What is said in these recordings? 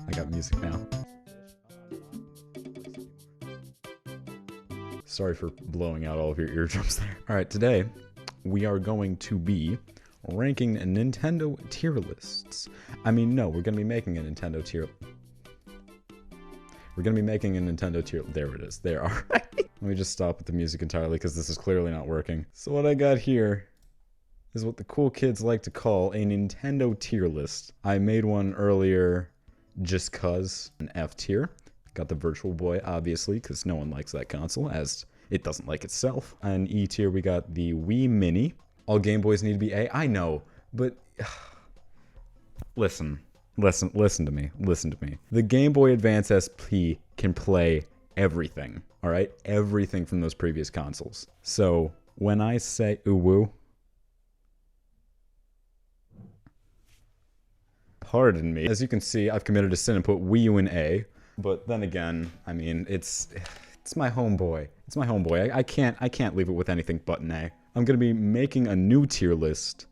I got music now. Sorry for blowing out all of your eardrums there. Alright, today we are going to be ranking Nintendo tier lists. I mean, no, we're going to be making a Nintendo tier... We're going to be making a Nintendo tier... There it is. There, alright. Let me just stop with the music entirely because this is clearly not working. So what I got here is what the cool kids like to call a Nintendo tier list. I made one earlier just cause, an F tier. Got the Virtual Boy, obviously, because no one likes that console, as it doesn't like itself. An E tier, we got the Wii Mini. All Game Boys need to be A. I know, but... Listen to me. The Game Boy Advance SP can play everything, alright? Everything from those previous consoles. So, when I say ooh-woo... Pardon me. As you can see, I've committed a sin and put Wii U in A. But then again, I mean, it's my homeboy. It's my homeboy. I can't leave it with anything but an A. I'm gonna be making a new tier list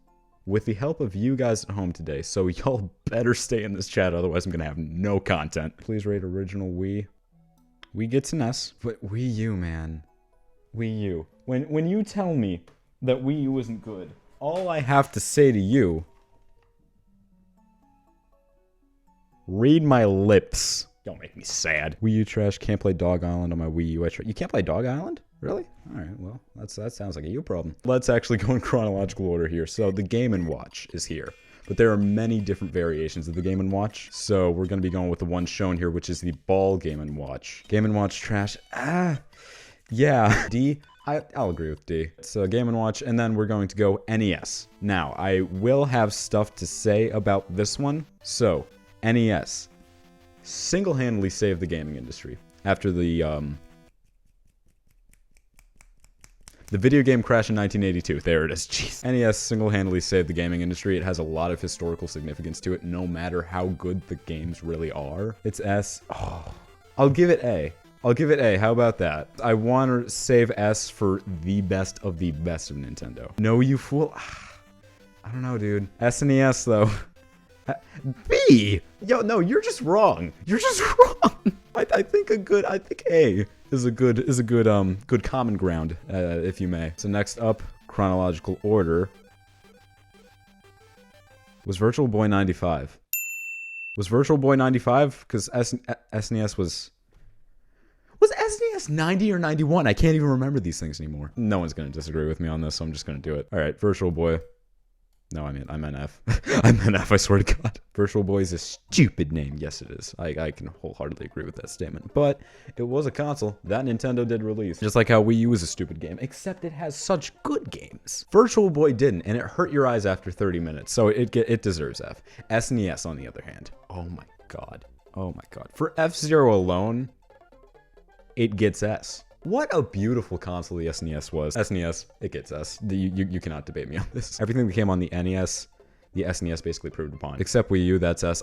with the help of you guys at home today, so y'all better stay in this chat, otherwise I'm gonna have no content. Please rate original Wii. Wii gets an S, but Wii U, man. Wii U. When you tell me that Wii U isn't good, all I have to say to you... Read my lips. Don't make me sad. Wii U trash, can't play Dog Island on my Wii U. You can't play Dog Island? Really? Alright, well, that sounds like a you problem. Let's actually go in chronological order here. So, the Game & Watch is here. But there are many different variations of the Game & Watch. So, we're going to be going with the one shown here, which is the Ball Game & Watch. Game & Watch trash. Yeah. D. I'll agree with D. It's a Game & Watch, and then we're going to go NES. Now, I will have stuff to say about this one. So, NES. Single-handedly saved the gaming industry. After the video game crash in 1982. There it is. Jeez. NES single-handedly saved the gaming industry. It has a lot of historical significance to it, no matter how good the games really are. It's S. Oh, I'll give it A. I'll give it A. How about that? I want to save S for the best of Nintendo. No, you fool. I don't know, dude. SNES, though. B! Yo, no, you're just wrong. You're just wrong. I think A is a good common ground, if you may. So next up, chronological order. Was Virtual Boy 95? Was Virtual Boy 95? Because SNES was SNES 90 or 91? I can't even remember these things anymore. No one's gonna disagree with me on this, so I'm just gonna do it. Alright, Virtual Boy. No, I meant F. I meant F, I swear to God. Virtual Boy is a stupid name. Yes, it is. I can wholeheartedly agree with that statement. But it was a console that Nintendo did release. Just like how Wii U is a stupid game, except it has such good games. Virtual Boy didn't, and it hurt your eyes after 30 minutes, so it deserves F. SNES, on the other hand. Oh my God. Oh my God. For F-Zero alone, it gets S. What a beautiful console the SNES was. SNES, it gets S. You cannot debate me on this. Everything that came on the NES, the SNES basically proved upon. Except Wii U, that's S.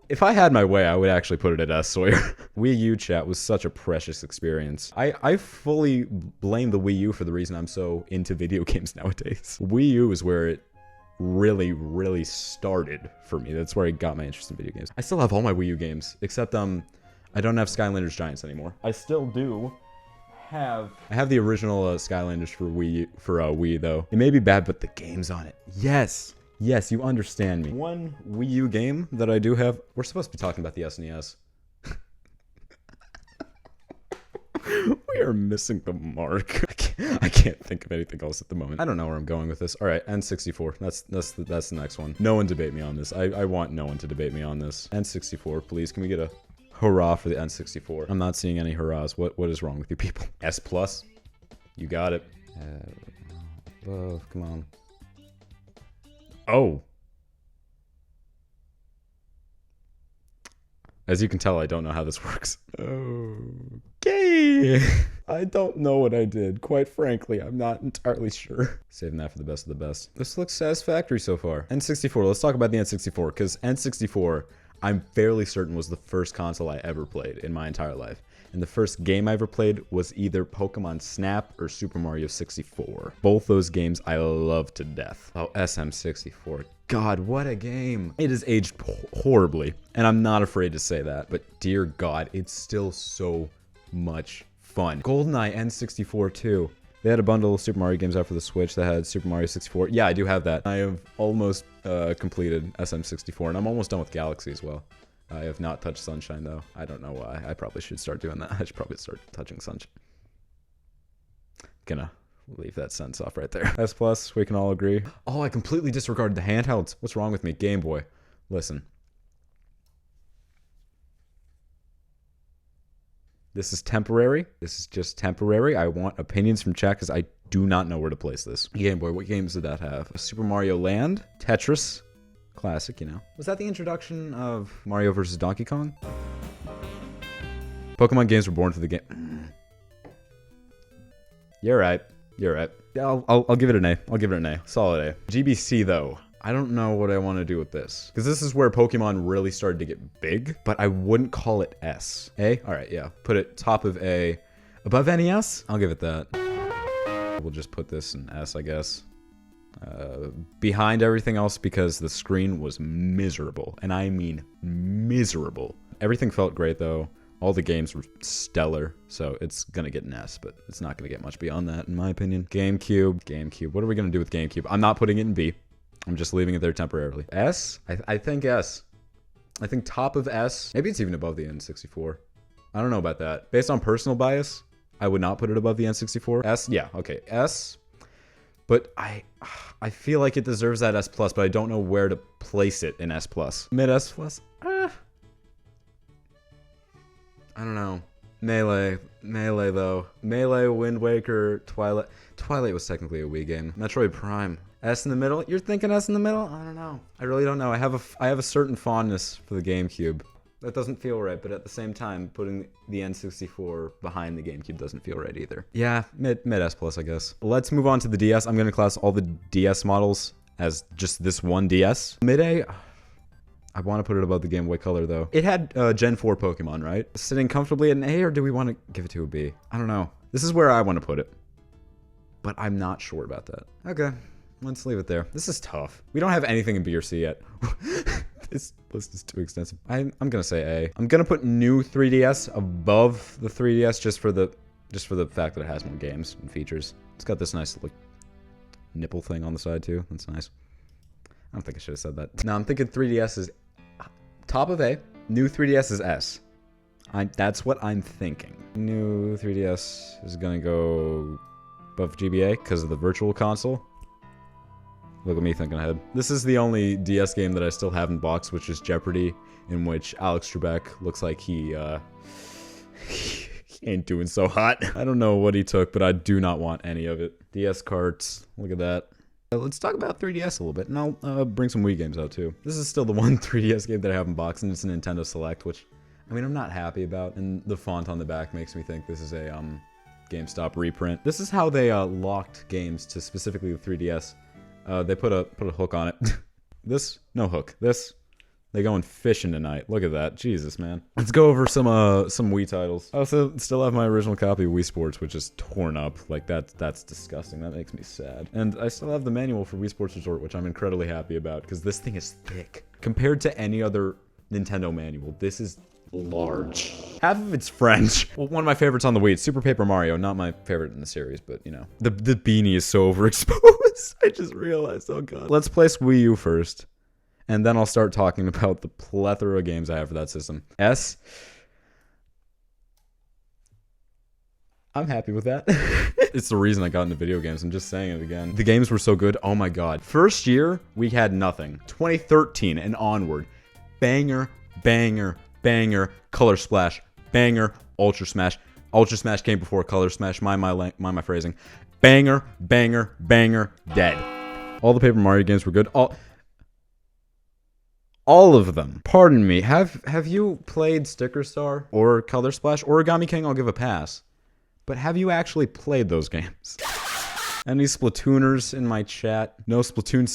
If I had my way, I would actually put it at S, Sawyer. Wii U chat was such a precious experience. I fully blame the Wii U for the reason I'm so into video games nowadays. Wii U is where it really started for me. That's where I got my interest in video games. I still have all my Wii U games, except I don't have Skylanders Giants anymore. I still do have... I have the original Skylanders for Wii, though. It may be bad, but the game's on it. Yes! Yes, you understand me. One Wii U game that I do have... We're supposed to be talking about the SNES. We are missing the mark. I can't think of anything else at the moment. I don't know where I'm going with this. Alright, N64. That's the next one. No one debate me on this. I want no one to debate me on this. N64, please. Can we get a... hurrah for the N64. I'm not seeing any hurrahs. What is wrong with you people? S+. You got it. Oh, come on. Oh. As you can tell, I don't know how this works. Okay. I don't know what I did. Quite frankly, I'm not entirely sure. Saving that for the best of the best. This looks satisfactory so far. N64. Let's talk about the N64, because N64... I'm fairly certain was the first console I ever played in my entire life. And the first game I ever played was either Pokemon Snap or Super Mario 64. Both those games I love to death. Oh, SM64. God, what a game. It has aged horribly, and I'm not afraid to say that, but dear God, it's still so much fun. GoldenEye N64 too. They had a bundle of Super Mario games out for the Switch that had Super Mario 64. Yeah, I do have that. I have almost completed SM64, and I'm almost done with Galaxy as well. I have not touched Sunshine, though. I don't know why. I probably should start doing that. I should probably start touching Sunshine. Gonna leave that sentence off right there. S Plus, we can all agree. Oh, I completely disregarded the handhelds. What's wrong with me? Game Boy. Listen. This is temporary. This is just temporary. I want opinions from chat because I do not know where to place this. Game Boy, what games did that have? Super Mario Land, Tetris, classic, you know. Was that the introduction of Mario vs. Donkey Kong? Pokemon games were born for the game. You're right. You're right. Yeah, I'll give it an A. I'll give it an A. Solid A. GBC though. I don't know what I want to do with this. Because this is where Pokemon really started to get big, but I wouldn't call it S. A? Alright, yeah. Put it top of A. Above NES? I'll give it that. We'll just put this in S, I guess. Behind everything else because the screen was miserable. And I mean miserable. Everything felt great though. All the games were stellar, so it's gonna get an S, but it's not gonna get much beyond that, in my opinion. GameCube. What are we gonna do with GameCube? I'm not putting it in B. I'm just leaving it there temporarily. S? I think S. I think top of S. Maybe it's even above the N64. I don't know about that. Based on personal bias, I would not put it above the N64. S? Yeah, okay. S. But I feel like it deserves that S+, but I don't know where to place it in S+. Mid S+? I don't know. Melee though. Melee, Wind Waker, Twilight. Twilight was technically a Wii game. Metroid Prime. S in the middle? You're thinking S in the middle? I don't know. I really don't know. I have a certain fondness for the GameCube. That doesn't feel right, but at the same time, putting the N64 behind the GameCube doesn't feel right either. Yeah, mid S+, I guess. Let's move on to the DS. I'm gonna class all the DS models as just this one DS. Mid A. I want to put it above the Game Boy Color, though. It had Gen 4 Pokemon, right? Sitting comfortably at an A, or do we want to give it to a B? I don't know. This is where I want to put it. But I'm not sure about that. Okay, let's leave it there. This is tough. We don't have anything in B or C yet. This list is too extensive. I'm going to say A. I'm going to put new 3DS above the 3DS just for the fact that it has more games and features. It's got this nice, like, nipple thing on the side, too. That's nice. I don't think I should have said that. No, I'm thinking 3DS is top of A. New 3DS is S. That's what I'm thinking. New 3DS is gonna go above GBA because of the Virtual Console. Look at me thinking ahead. This is the only DS game that I still have in box, which is Jeopardy, in which Alex Trebek looks like he ain't doing so hot. I don't know what he took, but I do not want any of it. DS carts, look at that. Let's talk about 3DS a little bit, and I'll bring some Wii games out too. This is still the one 3DS game that I have in box, and it's a Nintendo Select, which, I mean, I'm not happy about, and the font on the back makes me think this is a GameStop reprint. This is how they locked games to specifically the 3DS. They put a hook on it. This, no hook. This, they going fishing tonight. Look at that. Jesus, man. Let's go over some Wii titles. I also still have my original copy of Wii Sports, which is torn up. Like, that's disgusting. That makes me sad. And I still have the manual for Wii Sports Resort, which I'm incredibly happy about, because this thing is thick. Compared to any other Nintendo manual, this is large. Half of it's French. Well, one of my favorites on the Wii, it's Super Paper Mario. Not my favorite in the series, but, you know. The beanie is so overexposed. I just realized, oh god. Let's place Wii U first. And then I'll start talking about the plethora of games I have for that system. S. I'm happy with that. It's the reason I got into video games. I'm just saying it again. The games were so good. Oh my god. First year, we had nothing. 2013 and onward. Banger, banger, banger. Color Splash. Banger. Ultra Smash. Ultra Smash came before Color Smash. Mind my phrasing. Banger, banger, banger. Dead. All the Paper Mario games were good. All of them. Pardon me. Have you played Sticker Star or Color Splash? Origami King, I'll give a pass. But have you actually played those games? Any Splatooners in my chat? No Splatoon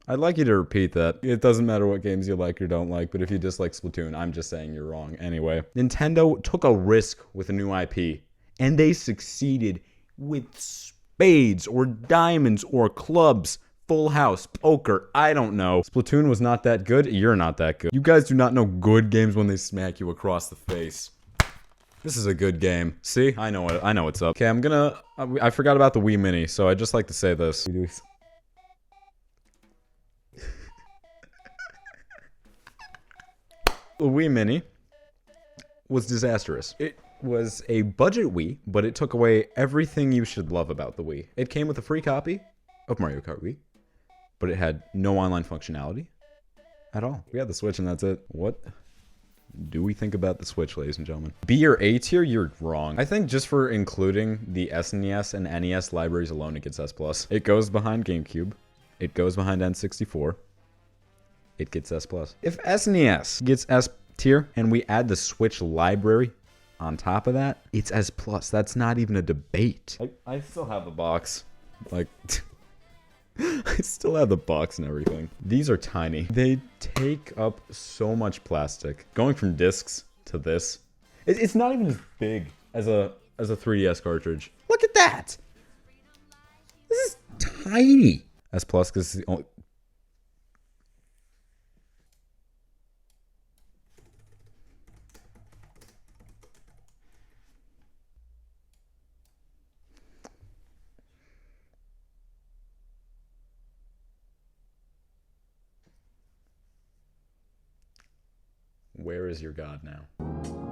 I'd like you to repeat that. It doesn't matter what games you like or don't like, but if you dislike Splatoon, I'm just saying you're wrong. Anyway, Nintendo took a risk with a new IP, and they succeeded with spades or diamonds or clubs. Full house, poker, I don't know. Splatoon was not that good, you're not that good. You guys do not know good games when they smack you across the face. This is a good game. See? I know what's up. Okay, I forgot about the Wii Mini, so I'd just like to say this. The Wii Mini was disastrous. It was a budget Wii, but it took away everything you should love about the Wii. It came with a free copy of Mario Kart Wii, but it had no online functionality at all. We had the Switch and that's it. What do we think about the Switch, ladies and gentlemen? B or A tier? You're wrong. I think just for including the SNES and NES libraries alone, it gets S+. It goes behind GameCube. It goes behind N64. It gets S+. If SNES gets S tier and we add the Switch library on top of that, it's S+. That's not even a debate. I still have the box. Like... I still have the box and everything. These are tiny. They take up so much plastic. Going from discs to this, it's not even as big as a 3DS cartridge. Look at that. This is tiny. S+ because it's the only... Where is your God now?